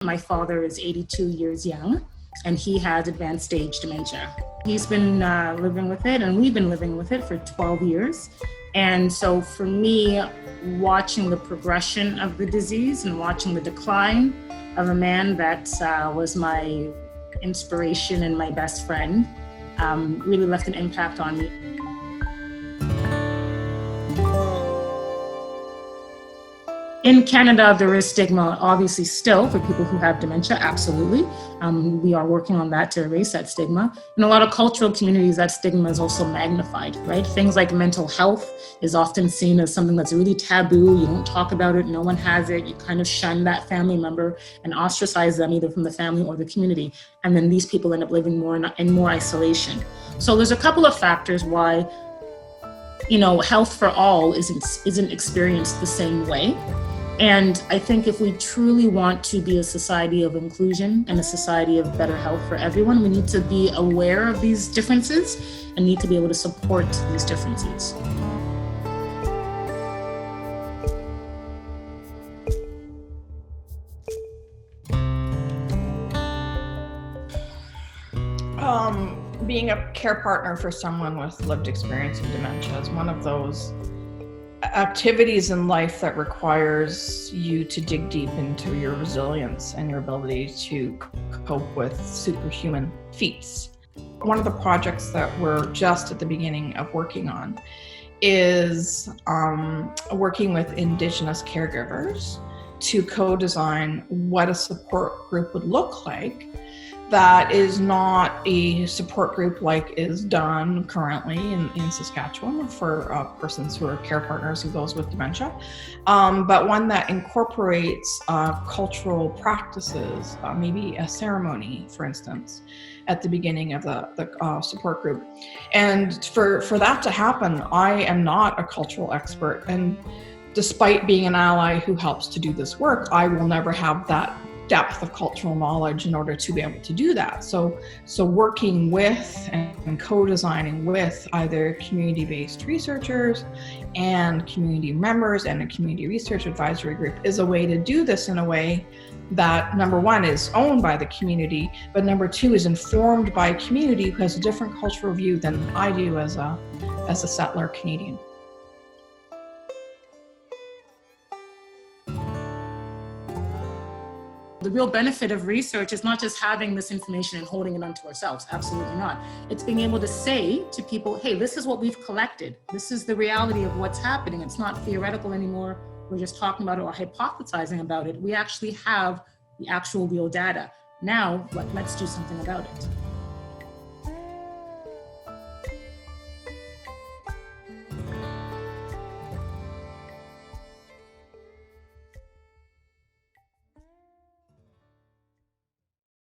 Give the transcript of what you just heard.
my father is 82 years young, and he has advanced stage dementia. He's been living with it, and we've been living with it for 12 years. And so for me, watching the progression of the disease and watching the decline of a man that was my inspiration and my best friend really left an impact on me. In Canada, there is stigma, obviously, still for people who have dementia, absolutely. We are working on that to erase that stigma. In a lot of cultural communities, that stigma is also magnified, right? Things like mental health is often seen as something that's really taboo. You don't talk about it, no one has it. You kind of shun that family member and ostracize them either from the family or the community. And then these people end up living more in more isolation. So there's a couple of factors why, health for all isn't experienced the same way. And I think if we truly want to be a society of inclusion and a society of better health for everyone, we need to be aware of these differences and need to be able to support these differences. Being a care partner for someone with lived experience of dementia is one of those activities in life that requires you to dig deep into your resilience and your ability to cope with superhuman feats. One of the projects that we're just at the beginning of working on is working with Indigenous caregivers to co-design what a support group would look like that is not a support group like is done currently in Saskatchewan for persons who are care partners of those with dementia, but one that incorporates cultural practices, maybe a ceremony, for instance, at the beginning of the support group. And for that to happen, I am not a cultural expert. And despite being an ally who helps to do this work, I will never have that depth of cultural knowledge in order to be able to do that. So working with and co-designing with either community-based researchers and community members and a community research advisory group is a way to do this in a way that, number one, is owned by the community, but number two, is informed by a community who has a different cultural view than I do as a settler Canadian. The real benefit of research is not just having this information and holding it unto ourselves. Absolutely not. It's being able to say to people, hey, this is what we've collected. This is the reality of what's happening. It's not theoretical anymore. We're just talking about it or hypothesizing about it. We actually have the actual real data. Now, let's do something about it.